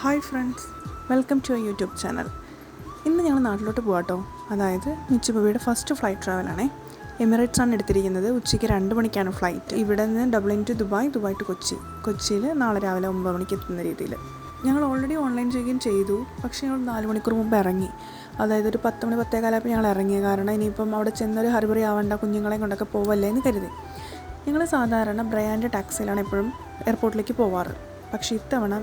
Hi friends, welcome to YouTube channel. ഇന്ന് ഞങ്ങൾ നാട്ടിലോട്ട് പോകാട്ടോ. അതായത് മിച്ചു ബേബിയുടെ ഫസ്റ്റ് ഫ്ലൈറ്റ് ട്രാവലാണേ. എമിറേറ്റ്സ് ആണ് എടുത്തിരിക്കുന്നത്. ഉച്ചയ്ക്ക് 2 മണിക്കാണ് ഫ്ലൈറ്റ്. ഇവിടെ നിന്ന് Dublin to Dubai, Dubai to Kochi. കൊച്ചിയിൽ നാളെ രാവിലെ 9 മണിക്ക് എത്തുന്ന രീതിയിൽ. ഞങ്ങൾ ഓൾറെഡി ഓൺലൈൻ ചെക്കിൻ ചെയ്തു. പക്ഷേ ഞങ്ങൾ 4 മണിക്കൂർ മുമ്പ് ഇറങ്ങി. അതായത് ഒരു 10 മണി 10:15 ഞങ്ങൾ ഇറങ്ങി. കാരണം ഇനിയിപ്പം അവിടെ ചെന്നൊരു ഹറിബറി ആവേണ്ട, കുഞ്ഞുങ്ങളെ കൊണ്ടൊക്കെ പോവല്ലേ എന്ന് കരുതി. ഞങ്ങൾ സാധാരണ ബ്രാൻഡ് ടാക്സിയിലാണ് എപ്പോഴും എയർപോർട്ടിലേക്ക് പോവാറ്. പക്ഷേ ഇത്തവണ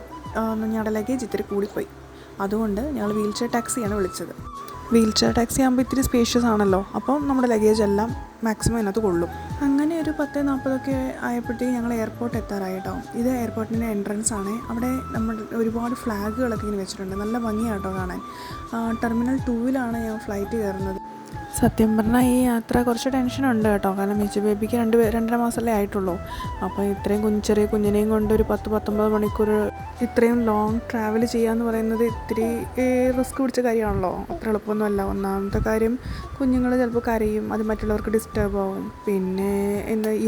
ഞങ്ങളുടെ ലഗേജ് ഇത്തിരി കൂടിപ്പോയി. അതുകൊണ്ട് ഞങ്ങൾ വീൽ ചെയർ ടാക്സിയാണ് വിളിച്ചത്. വീൽ ചെയർ ടാക്സി ആകുമ്പോൾ ഇത്തിരി സ്പേഷ്യസ് ആണല്ലോ, അപ്പം നമ്മുടെ ലഗേജ് എല്ലാം മാക്സിമം അതിനകത്ത് കൊള്ളും. അങ്ങനെ ഒരു 10:40 ആയപ്പോഴത്തേക്ക് ഞങ്ങൾ എയർപോർട്ട് എത്താറായി കേട്ടോ. ഇത് എയർപോർട്ടിൻ്റെ എൻട്രൻസ് ആണ്. അവിടെ നമ്മൾ ഒരുപാട് ഫ്ലാഗുകളൊക്കെ ഇങ്ങനെ വെച്ചിട്ടുണ്ട്. നല്ല ഭംഗിയാട്ടോ കാണാൻ. ടെർമിനൽ 2-ലാണ് ഞാൻ ഫ്ലൈറ്റ് കയറുന്നത്. സത്യം പറഞ്ഞാൽ ഈ യാത്ര കുറച്ച് ടെൻഷനുണ്ട് കേട്ടോ. കാരണം മിച്ചു ബേബിക്ക് 2.5 മാസമല്ലേ ആയിട്ടുള്ളൂ. അപ്പോൾ ഇത്രയും ചെറിയ കുഞ്ഞിനെയും കൊണ്ട് ഒരു 10-19 മണിക്കൂർ ഇത്രയും ലോങ് ട്രാവൽ ചെയ്യാന്ന് പറയുന്നത് ഇത്തിരി റിസ്ക് പിടിച്ച കാര്യമാണല്ലോ. അത്ര എളുപ്പമൊന്നുമല്ല. ഒന്നാമത്തെ കാര്യം, കുഞ്ഞുങ്ങൾ ചിലപ്പോൾ കരയും, അത് മറ്റുള്ളവർക്ക് ഡിസ്റ്റർബ് ആവും. പിന്നെ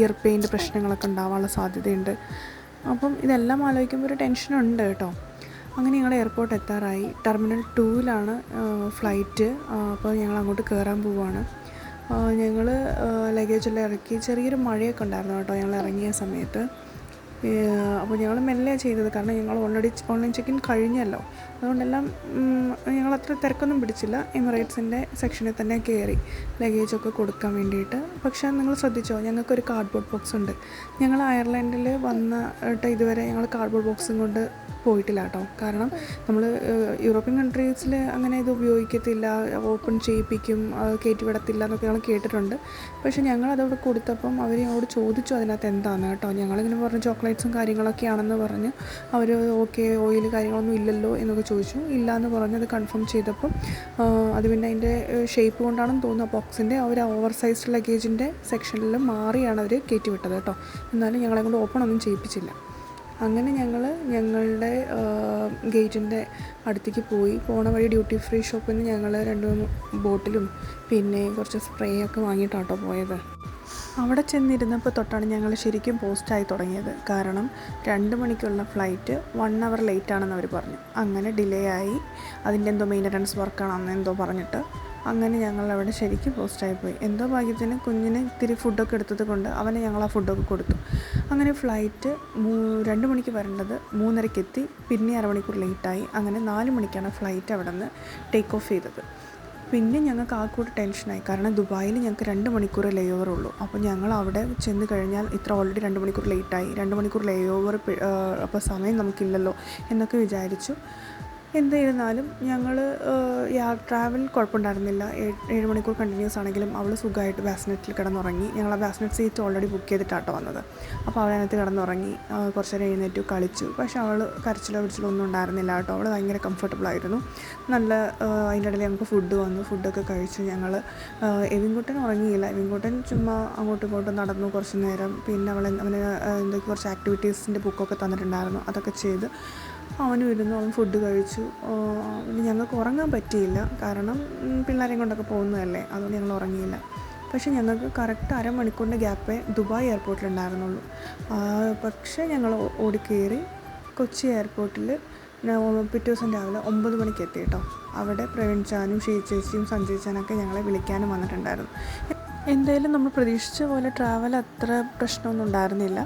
ഇയർ പെയിൻ്റെ പ്രശ്നങ്ങളൊക്കെ ഉണ്ടാവാനുള്ള സാധ്യതയുണ്ട്. അപ്പം ഇതെല്ലാം ആലോചിക്കുമ്പോൾ ഒരു ടെൻഷനുണ്ട് കേട്ടോ. അങ്ങനെ ഞങ്ങൾ എയർപോർട്ട് എത്താറായി. ടെർമിനൽ 2-ലാണ് ഫ്ലൈറ്റ്. അപ്പോൾ ഞങ്ങൾ അങ്ങോട്ട് കയറാൻ പോവുകയാണ്. ഞങ്ങൾ ലഗേജെല്ലാം ഇറക്കി. ചെറിയൊരു മഴയൊക്കെ ഉണ്ടായിരുന്നു കേട്ടോ ഞങ്ങൾ ഇറങ്ങിയ സമയത്ത്. അപ്പോൾ ഞങ്ങൾ മെല്ലെയാണ് ചെയ്തത്. കാരണം ഞങ്ങൾ ഓൾറെഡി ഓൺലൈൻ ചെക്കിൻ കഴിഞ്ഞല്ലോ. അതുകൊണ്ടെല്ലാം ഞങ്ങൾ അത്ര തിരക്കൊന്നും പിടിച്ചില്ല. എമിറേറ്റ്സിൻ്റെ സെക്ഷനിൽ തന്നെ കയറി ലഗേജൊക്കെ കൊടുക്കാൻ വേണ്ടിയിട്ട്. പക്ഷേ നിങ്ങൾ ശ്രദ്ധിച്ചോ, ഞങ്ങൾക്കൊരു കാർഡ്ബോർഡ് ബോക്സ് ഉണ്ട്. ഞങ്ങൾ അയർലൻഡിൽ വന്നിട്ട് ഇതുവരെ ഞങ്ങൾ കാർഡ്ബോർഡ് ബോക്സും കൊണ്ട് പോയിട്ടില്ല കേട്ടോ. കാരണം നമ്മൾ യൂറോപ്യൻ കൺട്രീസിൽ അങ്ങനെ ഇത് ഉപയോഗിക്കത്തില്ല, ഓപ്പൺ ചെയ്യിപ്പിക്കും, കയറ്റി വിടത്തില്ല എന്നൊക്കെ ഞങ്ങൾ കേട്ടിട്ടുണ്ട്. പക്ഷേ ഞങ്ങളതവിടെ കൊടുത്തപ്പം അവർ ഞങ്ങളോട് ചോദിച്ചു അതിനകത്ത് എന്താണെന്ന് കേട്ടോ. ഞങ്ങളിങ്ങനെ പറഞ്ഞു ചോക്ലേറ്റ്സും കാര്യങ്ങളൊക്കെയാണെന്ന് പറഞ്ഞ് അവർ ഓക്കെ, ഓയിൽ കാര്യങ്ങളൊന്നും ഇല്ലല്ലോ എന്നൊക്കെ ചോദിച്ചു. ഇല്ല എന്ന് പറഞ്ഞത് കൺഫേം ചെയ്തപ്പം അത് പിന്നെ അതിൻ്റെ ഷേപ്പ് കൊണ്ടാണെന്ന് തോന്നുന്നു ബോക്സിൻ്റെ ഒരു ഓവർ സൈസ്ഡ് ലഗേജിൻ്റെ സെക്ഷനിൽ മാറിയാണ് അവർ കയറ്റി വിട്ടത് കേട്ടോ. എന്നാലും ഞങ്ങളെ കൊണ്ട് ഓപ്പൺ ഒന്നും ചെയ്യിപ്പിച്ചില്ല. അങ്ങനെ ഞങ്ങളുടെ ഗേറ്റിൻ്റെ അടുത്തേക്ക് പോണ വഴി ഡ്യൂട്ടി ഫ്രീ ഷോപ്പിൽ നിന്ന് ഞങ്ങൾ 2-3 ബോട്ടിലും പിന്നെ കുറച്ച് സ്പ്രേ ഒക്കെ വാങ്ങിയിട്ടാട്ടോ പോയത്. അവിടെ ചെന്നിരുന്നപ്പോൾ തൊട്ടാണ് ഞങ്ങൾ ശരിക്കും പോസ്റ്റായി തുടങ്ങിയത്. കാരണം 2 മണിക്കുള്ള ഫ്ലൈറ്റ് 1 അവർ ലേറ്റാണെന്ന് അവർ പറഞ്ഞു. അങ്ങനെ ഡിലേ ആയി. അതിൻ്റെ എന്തോ മെയിൻ്റനൻസ് വർക്കാണെന്ന് എന്തോ പറഞ്ഞിട്ട് അങ്ങനെ ഞങ്ങൾ അവിടെ ശരിക്കും പോസ്റ്റായിപ്പോയി. എന്തോ ഭാഗ്യത്തിന് കുഞ്ഞിന് ഇത്തിരി ഫുഡൊക്കെ എടുത്തത് കൊണ്ട് അവന് ഞങ്ങൾ ആ ഫുഡൊക്കെ കൊടുത്തു. അങ്ങനെ ഫ്ലൈറ്റ് 2 മണിക്ക് വരേണ്ടത് 3:30 എത്തി. പിന്നെ 1/2 മണിക്കൂർ ലേറ്റായി. അങ്ങനെ 4 മണിക്കാണ് ഫ്ലൈറ്റ് അവിടെ നിന്ന് ടേക്ക് ഓഫ് ചെയ്തത്. പിന്നെ ഞങ്ങൾക്ക് ആ കൂടെ ടെൻഷനായി. കാരണം ദുബായിൽ ഞങ്ങൾക്ക് 2 മണിക്കൂർ ലേ ഓവർ ഉള്ളൂ. അപ്പോൾ ഞങ്ങൾ അവിടെ ചെന്ന് കഴിഞ്ഞാൽ ഇത്ര ഓൾറെഡി 2 മണിക്കൂർ ലേറ്റായി, 2 മണിക്കൂർ ലേ ഓവർ, അപ്പോൾ സമയം നമുക്കില്ലല്ലോ എന്നൊക്കെ വിചാരിച്ചു. എന്തായിരുന്നാലും ഞങ്ങൾ ട്രാവൽ കുഴപ്പമുണ്ടായിരുന്നില്ല. 7 മണിക്കൂർ കണ്ടിന്യൂസ് ആണെങ്കിലും അവൾ സുഖമായിട്ട് ബാസ്നെറ്റിൽ കിടന്നുറങ്ങി. ഞങ്ങൾ ആ ബാസ്നെറ്റ് സീറ്റ് ഓൾറെഡി ബുക്ക് ചെയ്തിട്ടാട്ടോ വന്നത്. അപ്പോൾ അവളതിനകത്ത് കിടന്നുറങ്ങി. കുറച്ച് നേരം എഴുന്നേറ്റു, കളിച്ചു. പക്ഷേ അവൾ കരച്ചിലോ ഒന്നും ഉണ്ടായിരുന്നില്ല കേട്ടോ. അവൾ ഭയങ്കര കംഫർട്ടബിളായിരുന്നു. നല്ല അതിൻ്റെ ഇടയിൽ ഞങ്ങൾക്ക് ഫുഡ് വന്നു. ഫുഡൊക്കെ കഴിച്ചു. ഞങ്ങൾ എവിൻകുട്ടൻ ഉറങ്ങിയില്ല. എവിൻകുട്ടൻ ചുമ്മാ അങ്ങോട്ടും ഇങ്ങോട്ടും നടന്നു കുറച്ച് നേരം. പിന്നെ അവന് എന്തൊക്കെ കുറച്ച് ആക്ടിവിറ്റീസിൻ്റെ ബുക്കൊക്കെ തന്നിട്ടുണ്ടായിരുന്നു. അതൊക്കെ ചെയ്ത് അവനും ഇരുന്നു. അവൻ ഫുഡ് കഴിച്ചു. ഞങ്ങൾക്ക് ഉറങ്ങാൻ പറ്റിയില്ല. കാരണം പിള്ളേരെയും കൊണ്ടൊക്കെ പോകുന്നതല്ലേ, അതുകൊണ്ട് ഞങ്ങൾ ഉറങ്ങിയില്ല. പക്ഷേ ഞങ്ങൾക്ക് കറക്റ്റ് 1/2 മണിക്കൂറിൻ്റെ ഗ്യാപ്പേ ദുബായ് എയർപോർട്ടിലുണ്ടായിരുന്നുള്ളൂ. പക്ഷേ ഞങ്ങൾ ഓടിക്കയറി കൊച്ചി എയർപോർട്ടിൽ പിറ്റേ ദിവസം രാവിലെ 9 മണിക്ക് എത്തി കേട്ടോ. അവിടെ പ്രവീൺ ചാനും ചേച്ചിയും സഞ്ജയ് ചാനൊക്കെ ഞങ്ങളെ വിളിക്കാനും വന്നിട്ടുണ്ടായിരുന്നു. എന്തായാലും നമ്മൾ പ്രതീക്ഷിച്ച പോലെ ട്രാവൽ അത്ര പ്രശ്നമൊന്നും ഉണ്ടായിരുന്നില്ല.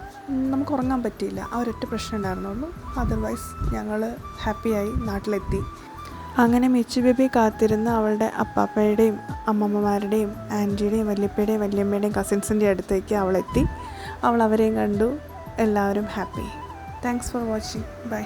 നമുക്ക് ഉറങ്ങാൻ പറ്റിയില്ല. ആ ഒരൊറ്റ പ്രശ്നം ഉണ്ടായിരുന്നുള്ളൂ. അതർവൈസ് ഞങ്ങൾ ഹാപ്പിയായി നാട്ടിലെത്തി. അങ്ങനെ മിച്ചു ബേബി കാത്തിരുന്ന് അവളുടെ അപ്പാപ്പയുടെയും അമ്മമ്മമാരുടെയും ആൻറ്റിയുടെയും വല്യപ്പയുടെയും വല്യമ്മയുടെയും കസിൻസിൻ്റെ അടുത്തേക്ക് അവളെത്തി. അവൾ അവരെയും കണ്ടു. എല്ലാവരും happy. Thanks for watching. By.